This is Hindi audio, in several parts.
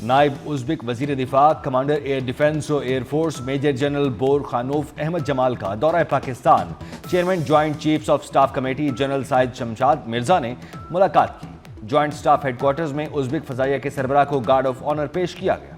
नायब उज़्बेक वजीर दिफा, कमांडर एयर डिफेंस और एयरफोर्स मेजर जनरल बोर खानोफ अहमद जमाल का दौरा Pakistan. Chairman joint chiefs of staff committee general Sahir Shamshad Mirza ने मुलाकात की। ज्वाइंट स्टाफ हेडक्वार्टर्स में उज़्बेक फजाइया के सरबराह को गार्ड ऑफ ऑनर पेश किया गया।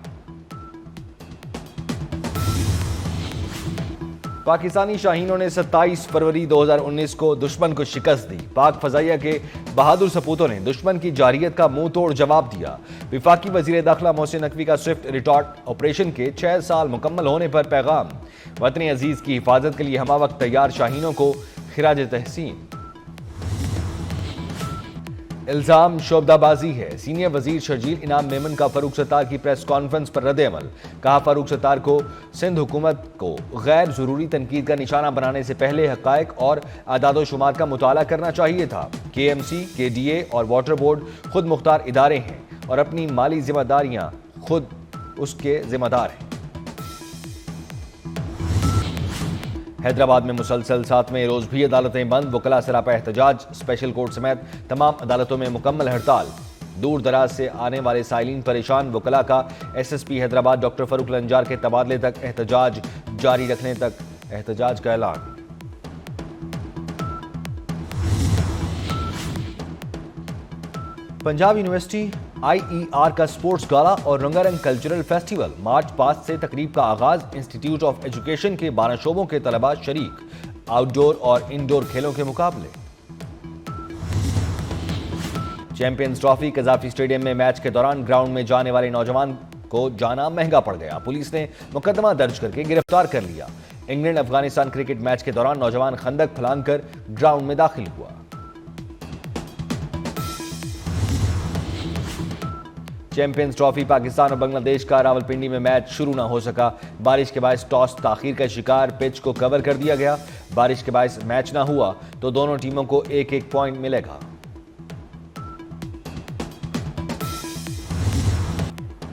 पाकिस्तानी शाहीनों ने 27 फरवरी 2019 को दुश्मन को शिकस्त दी। पाक फजाइया के बहादुर सपूतों ने दुश्मन की जारियत का मुंह तोड़ जवाब दिया। विफाकी वजीर दाखिला मोहसिन नकवी का स्विफ्ट रिटॉर्ट ऑपरेशन के 6 साल मुकम्मल होने पर पैगाम। वतन अजीज की हिफाजत के लिए हमा वक्त तैयार शाहीनों को खिराज तहसीन। इल्जाम शोबदाबाजी है। सीनियर वजीर शर्जील इनाम मेमन का फारूक सत्तार की प्रेस कॉन्फ्रेंस पर रद्द-ए-अमल। कहा, फारूक सत्तार को सिंध हुकूमत को गैर जरूरी तनकीद का निशाना बनाने से पहले हकायक और आदाद-ओ-शुमार का मुताला करना चाहिए था। KMC, KDA और वाटर बोर्ड खुद मुख्तार इदारे हैं और अपनी माली जिम्मेदारियां खुद उसके जिम्मेदार हैं। हैदराबाद में मुसलसल 7वें रोज भी अदालतें बंद। वकला सरापा एहतजाज। स्पेशल कोर्ट समेत तमाम अदालतों में मुकम्मल हड़ताल। दूर दराज से आने वाले साइलिन परेशान। वकला का SSP हैदराबाद डॉक्टर फरूक लंजार के तबादले तक एहतजाज जारी रखने तक एहतजाज का ऐलान। पंजाब यूनिवर्सिटी IER का स्पोर्ट्स गाला और रंगारंग कल्चरल फेस्टिवल। मार्च 5 से तकरीब का आगाज। इंस्टीट्यूट ऑफ एजुकेशन के 12 शोबों के तलबा शरीक। आउटडोर और इनडोर खेलों के मुकाबले। Champions trophy. कजाफी स्टेडियम में मैच के दौरान ग्राउंड में जाने वाले नौजवान को जाना महंगा पड़ गया। पुलिस ने मुकदमा दर्ज करके गिरफ्तार कर लिया। इंग्लैंड अफगानिस्तान क्रिकेट मैच के दौरान नौजवान खंदक फलांग कर ग्राउंड में दाखिल हुआ। Champions trophy. पाकिस्तान और बांग्लादेश का रावलपिंडी में मैच शुरू न हो सका। बारिश के बायस टॉस ताखीर का शिकार। पिच को कवर कर दिया गया। बारिश के बायस मैच न हुआ तो दोनों टीमों को एक एक पॉइंट मिलेगा।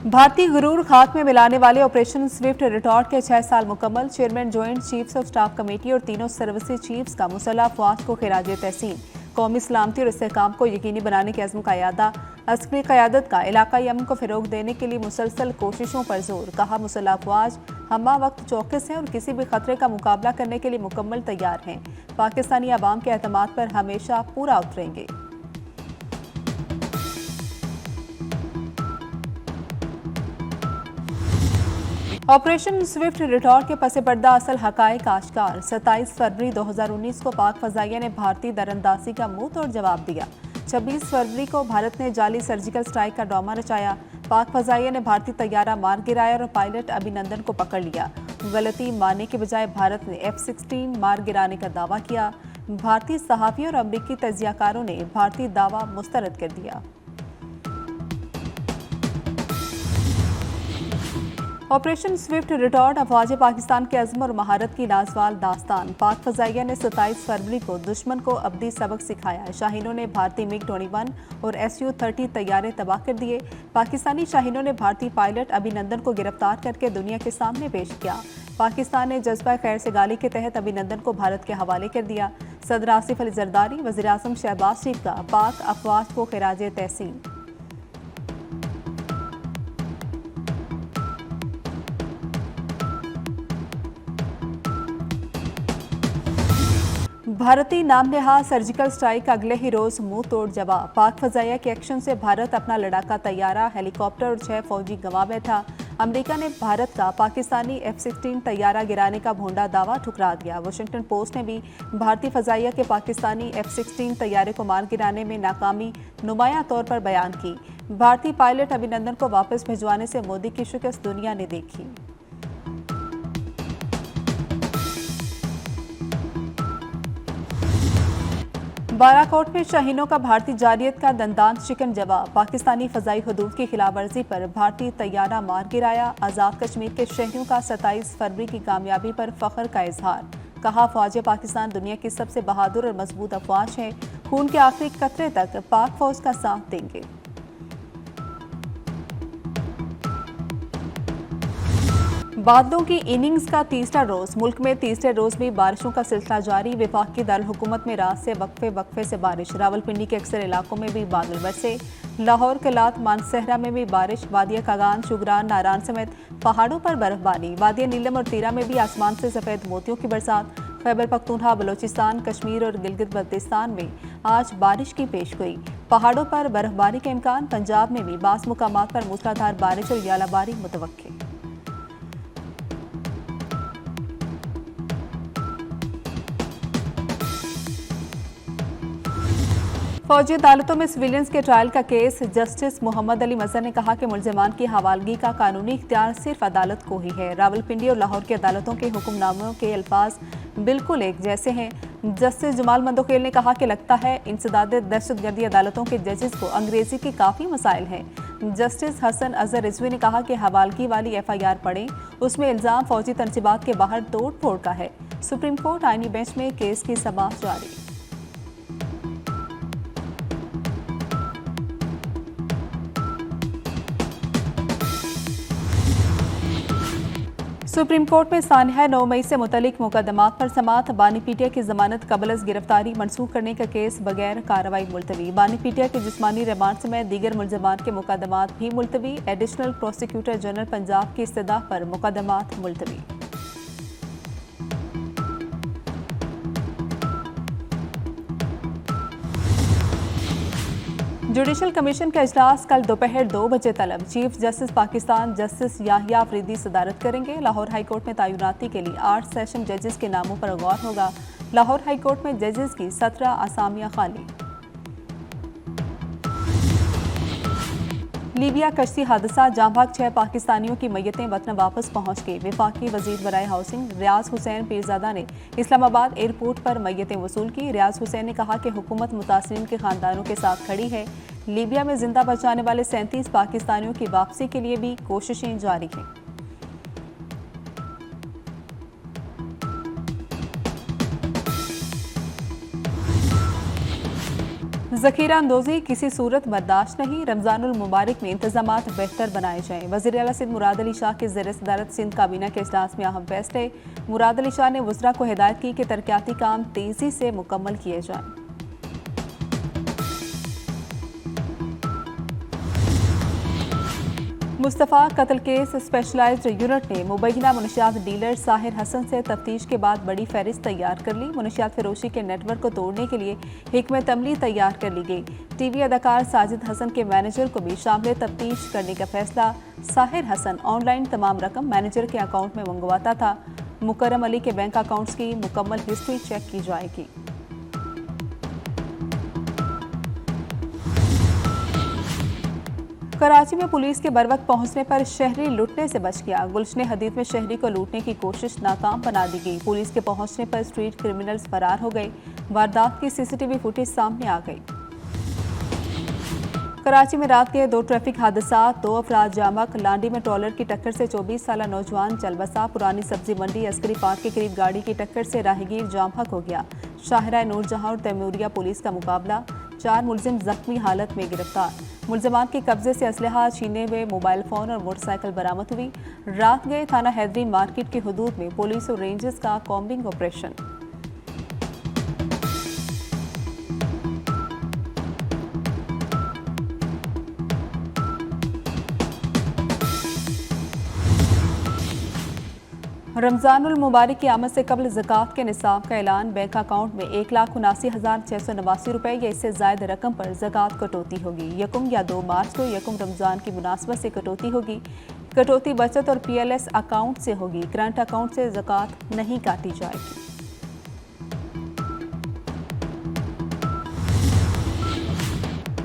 भारतीय गुरूर खाक में मिलाने वाले ऑपरेशन स्विफ्ट रिटॉर्ट के 6 साल मुकम्मल। Chairman joint chiefs of staff committee और तीनों सर्विसेज चीफ्स का मुसल्लह अफवाज को खिराज तहसीन। कौमी सलामती और इस्तेहकाम को यकीनी बनाने के अज़्म का यादा। अस्करी क़यादत का इलाकाई अमन को फ़रोग देने के लिए मुसलसल कोशिशों पर जोर। कहा, मुसल्लह अफवाज हमा वक्त चौकस हैं और किसी भी खतरे का मुकाबला करने के लिए मुकम्मल तैयार हैं। पाकिस्तानी अवाम के एतमाद पर हमेशा पूरा उतरेंगे। ऑपरेशन स्विफ्ट रिटॉर्ट के पसे पर्दा असल हकायक आश्कार। 27 फरवरी 2019 को पाक फजाइया ने भारतीय दरअंदाजी का मुंह तोड़ जवाब दिया। 26 फरवरी को भारत ने जाली सर्जिकल स्ट्राइक का ड्रामा रचाया। पाक फजाइया ने भारतीय तैयारा मार गिराया और पायलट अभिनंदन को पकड़ लिया। गलती मानने के बजाय भारत ने F-16 मार गिराने का दावा किया। भारतीय सहाफ़ियों और अमरीकी तजियाकारों ने भारतीय दावा मुस्तरद कर दिया। ऑपरेशन स्विफ्ट रिटॉर्ट अफवाज पाकिस्तान के अज़्म और महारत की लाजवाल दास्तान। पाक फजाइया ने 27 फरवरी को दुश्मन को अब्दी सबक सिखाया। शाहीनों ने भारतीय MiG-21 और Su-30 तैयारे तबाह कर दिए। पाकिस्तानी शाहीनों ने भारतीय पायलट अभिनंदन को गिरफ्तार करके दुनिया के सामने पेश किया। पाकिस्तान ने जज्बा खैर से गाली के तहत अभिनंदन को भारत के हवाले कर दिया। सदर आसिफ अली जरदारी, वज़ीर आज़म शहबाज शरीफ का पाक अफवाज को खिराज तहसीन। भारतीय नाम नेहा सर्जिकल स्ट्राइक अगले ही रोज मुंह तोड़ जवाब। पाक फजाइया के एक्शन से भारत अपना लड़ाका तैयारा, हेलीकॉप्टर और 6 फौजी गंवा बैठा। अमेरिका ने भारत का पाकिस्तानी F-16 तैयारा गिराने का भोंडा दावा ठुकरा दिया। वाशिंगटन पोस्ट ने भी भारतीय फजाइया के पाकिस्तानी F-16 तैयारे को मार गिराने में नाकामी नुमाया तौर पर बयान की। भारतीय पायलट अभिनंदन को वापस भिजवाने से मोदी की शिकस्त दुनिया ने देखी। बालाकोट में शाहीनों का भारतीय जारियत का दंदान शिकन जवाब। पाकिस्तानी फजाई हदूद की खिलाफवर्जी पर भारतीय तैयारा मार गिराया। आज़ाद कश्मीर के शहरियों का 27 फरवरी की कामयाबी पर फख्र का इजहार। कहा, फौज पाकिस्तान दुनिया की सबसे बहादुर और मजबूत अफवाज है। खून के आखिरी कतरे तक पाक फौज का साथ देंगे। बादलों की इनिंग्स का तीसरा रोज। मुल्क में तीसरे रोज भी बारिशों का सिलसिला जारी। विभाग की दारुल हुकूमत में रात से वक्फे से बारिश। रावलपिंडी के अक्सर इलाकों में भी बादल बरसे। लाहौर, कलात, मानसहरा में भी बारिश। वादिया कागान, शुगरान, नारान समेत पहाड़ों पर बर्फबारी। वादिया नीलम और तीरा में भी आसमान से सफेद मोतियों की बरसात। खैबर पख्तूनख्वा, बलोचिस्तान, कश्मीर और गिलगित बल्तिस्तान में आज बारिश की पेशगोई। पहाड़ों पर बर्फबारी का इम्कान। पंजाब में भी बास मुकामात पर मूसलाधार बारिश और यालाबारी मुतवक्के। फौजी अदालतों में सिविलियंस के ट्रायल का केस। जस्टिस मोहम्मद अली मजहर ने कहा कि मुलजमान की हवालगी का कानूनी इख्तियार सिर्फ अदालत को ही है। रावलपिंडी और लाहौर की अदालतों के हुक्मनामों के अल्फाज बिल्कुल एक जैसे हैं। जस्टिस जमाल मंदोखेल ने कहा कि लगता है इंसदाद दहशतगर्दी अदालतों के जजेस को अंग्रेजी के काफ़ी मसाइल हैं। जस्टिस हसन अजहर रिजवी ने कहा कि हवालगी वाली FIR पढ़ें, उसमें इल्ज़ाम फौजी तनसीबात के बाहर तोड़ फोड़ का है। सुप्रीम कोर्ट आईनी बेंच में केस की समाअत जारी। सुप्रीम कोर्ट में सानिया 9 मई से मुतलिक मुकदमात पर समाअत। बानी पीटिया की जमानत कबल अज़ गिरफ्तारी मनसूख करने का केस बगैर कार्रवाई मुलतवी। बानी पीटिया के जिस्मानी रिमांड समेत दीगर मुलजमान के मुकदमात भी मुलतवी। एडिशनल प्रोसिक्यूटर जनरल पंजाब की इस्तदा पर मुकदमात मुलतवी। जुडिशल कमीशन का इजलास कल दोपहर 2 बजे तलब। Chief justice Pakistan justice Yahya Afridi सदारत करेंगे। लाहौर हाईकोर्ट में तैनाती के लिए 8 सेशन जजेस के नामों पर गौर होगा। लाहौर हाईकोर्ट में जजेस की 17 आसामियां खाली। लीबिया कश्ती हादसा, जाँ भाग 6 पाकिस्तानियों की मैयतें वतन वापस पहुंच गई। वफाकी वजीर बराए हाउसिंग रियाज हुसैन पीरजादा ने इस्लामाबाद एयरपोर्ट पर मैयतें वसूल की। रियाज हुसैन ने कहा कि हुकूमत मुतासरीन के खानदानों के साथ खड़ी है। लीबिया में जिंदा बचाने वाले 37 पाकिस्तानियों की वापसी के लिए भी कोशिशें जारी हैं। ज़ख़ीरा अंदोज़ी किसी सूरत बर्दाश्त नहीं। रमज़ानुल मुबारक में इंतजामात बेहतर बनाए जाएं। वज़ीर आला सिंध मुराद अली शाह के ज़ेर सदारत सिंध काबीना के इजलास में अहम फैसले। मुराद अली शाह ने वज़रा को हिदायत की कि तरक्याती काम तेज़ी से मुकम्मल किए जाएं। मुस्तफ़ा कत्ल केस स्पेशलाइज्ड यूनिट ने मुबैना मुनशियात डीलर साहिर हसन से तफ्तीश के बाद बड़ी फहरिस्त तैयार कर ली। मुनशियात फरोशी के नेटवर्क को तोड़ने के लिए हिकमत अमली तैयार कर ली गई। टीवी अदाकार साजिद हसन के मैनेजर को भी शामिल तफ्तीश करने का फैसला। साहिर हसन ऑनलाइन तमाम रकम मैनेजर के अकाउंट में मंगवाता था। मुकर्रम अली के बैंक अकाउंट्स की मुकम्मल हिस्ट्री चेक की जाएगी। कराची में पुलिस के बरवक्त पहुंचने पर शहरी लूटने से बच गया। गुलशन हदीद में शहरी को लूटने की कोशिश नाकाम बना दी गई। पुलिस के पहुंचने पर स्ट्रीट क्रिमिनल्स फरार हो गए। वारदात की CCTV फुटेज सामने आ गई। कराची में रात के 2 ट्रैफिक हादसा, 2 अफराद जामक। लांडी में ट्रॉलर की टक्कर से 24 साला नौजवान चल बसा। पुरानी सब्जी मंडी अस्करी पार्क के करीब गाड़ी की टक्कर से राहगीर जामक हो गया। शाहरा नूरजहां और तैमूरिया पुलिस का मुकाबला। 4 मुलजिम जख्मी हालत में गिरफ्तार। मुलजमान के कब्जे से असलहा, छीने हुए मोबाइल फ़ोन और मोटरसाइकिल बरामद हुई। रात गए थाना हैदरी मार्केट की हुदूद में पुलिस और रेंजर्स का कॉम्बिंग ऑपरेशन। रमज़ानुल मुबारक की आमद से कबल ज़कात के निसाब का ऐलान। बैंक अकाउंट में 1,79,689 रुपये या इससे ज़ायद रकम पर ज़कात कटौती होगी। 1 या 2 मार्च को 1 रमज़ान की मुनासबत से कटौती होगी। कटौती बचत और PLS अकाउंट से होगी। करंट अकाउंट से ज़कात नहीं काटी जाएगी।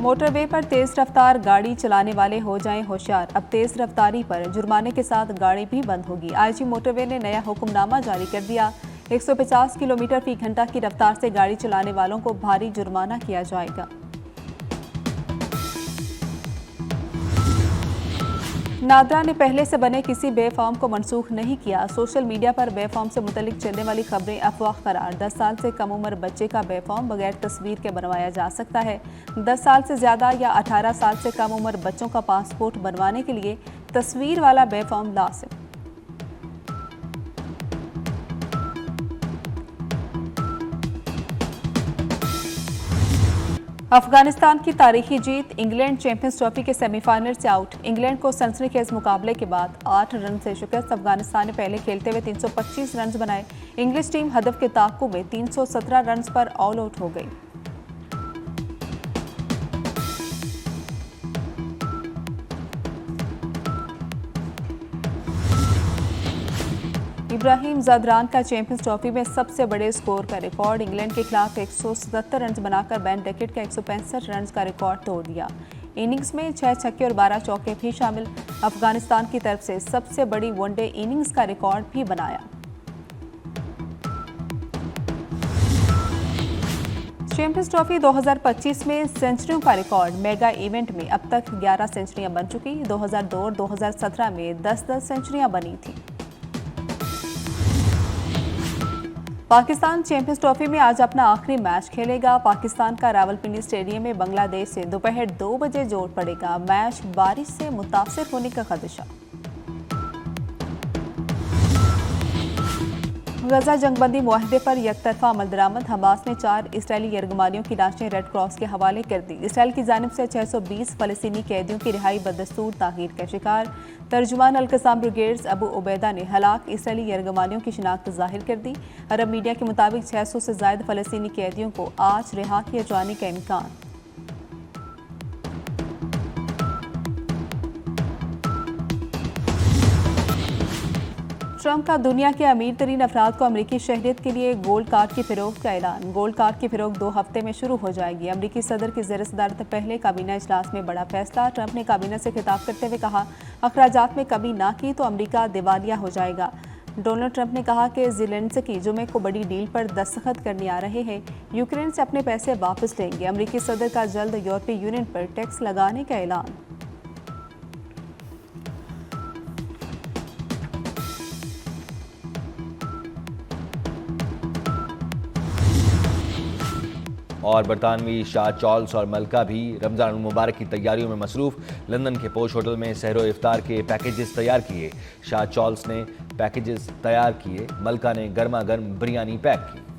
मोटरवे पर तेज रफ्तार गाड़ी चलाने वाले हो जाएं होशियार। अब तेज रफ्तारी पर जुर्माने के साथ गाड़ी भी बंद होगी। IG मोटरवे ने नया हुक्मनामा जारी कर दिया। 150 किलोमीटर फी घंटा की रफ्तार से गाड़ी चलाने वालों को भारी जुर्माना किया जाएगा। नादरा ने पहले से बने किसी बे फॉर्म को मनसूख नहीं किया। सोशल मीडिया पर बे फॉर्म से मुतलिक चलने वाली खबरें अफवाह करार। 10 साल से कम उम्र बच्चे का बे फॉर्म बगैर तस्वीर के बनवाया जा सकता है। 10 साल से ज़्यादा या 18 साल से कम उम्र बच्चों का पासपोर्ट बनवाने के लिए तस्वीर वाला बे फॉर्म लाजिम। अफगानिस्तान की तारीखी जीत, इंग्लैंड चैंपियंस ट्रॉफी के सेमीफाइनल से आउट। इंग्लैंड को सनसनीखेज मुकाबले के बाद 8 रन से शिकस्त। अफगानिस्तान ने पहले खेलते हुए 325 रन बनाए। इंग्लिश टीम हदफ के ताक़ुब में 317 रन पर ऑल आउट हो गई। इब्राहिम ज़दरान का चैंपियंस ट्रॉफी में सबसे बड़े स्कोर का रिकॉर्ड। इंग्लैंड के खिलाफ 177 रन बनाकर बेन डकेट का 165 रन का रिकॉर्ड तोड़ दिया। इनिंग्स में 6 छक्के और 12 चौके भी शामिल। अफगानिस्तान की तरफ से सबसे बड़ी वनडे इनिंग्स का रिकॉर्ड भी बनाया। चैंपियंस ट्रॉफी 2025 में सेंचुरियों का रिकॉर्ड। मेगा इवेंट में अब तक 11 सेंचुरियां बन चुकी। 2002 और 2017 में 10-10 सेंचुरियां बनी थी। पाकिस्तान चैंपियंस ट्रॉफी में आज अपना आखिरी मैच खेलेगा। पाकिस्तान का रावलपिंडी स्टेडियम में बांग्लादेश से दोपहर 2 बजे जोड़ पड़ेगा। मैच बारिश से मुतासिर होने का खदशा। गजा जंगबंदी मुआहदे पर यकतरफा अमल दरामद। हमास ने 4 इसराइली यरगमानियों की लाशें रेड क्रॉस के हवाले कर दी। इसराइल की जानिब से 620 फलस्तीनी कैदियों की रिहाई बदस्तूर तागीर का शिकार। तर्जुमान अल-कसाम ब्रिगेड्स अबू उबैदा ने हलाक इसराइली यरगमानियों की शिनाख्त जाहिर कर दी। अरब मीडिया के मुताबिक 600 से ज्यादा फलस्तीनी कैदियों को आज रिहा किए जाने का इम्कान। ट्रंप का दुनिया के अमीर तरीन अफराद को अमरीकी शहरियत के लिए गोल्ड कार्ड की फरोख्त का ऐलान। गोल्ड कार्ड की फरोख्त 2 हफ्ते में शुरू हो जाएगी। अमरीकी सदर की ज़ेर सदारत पहले काबीना इजलास में बड़ा फैसला। ट्रंप ने काबीना से खिताब करते हुए कहा, अखराजात में कमी ना की तो अमरीका दिवालिया हो जाएगा। डोनाल्ड ट्रंप ने कहा कि ज़ेलेंस्की जुमे को बड़ी डील पर दस्तखत करने आ रहे हैं। यूक्रेन से अपने पैसे वापस लेंगे। अमरीकी सदर का जल्द यूरोपीय यूनियन पर टैक्स लगाने का ऐलान। और बरतानवी शाह चार्ल्स और मलका भी रमज़ान मुबारक की तैयारियों में मसरूफ़। लंदन के पोश होटल में सहरो इफ्तार के पैकेजेस तैयार किए। शाह चार्ल्स ने पैकेजेस तैयार किए, मलका ने गर्मा गर्म बिरयानी पैक की।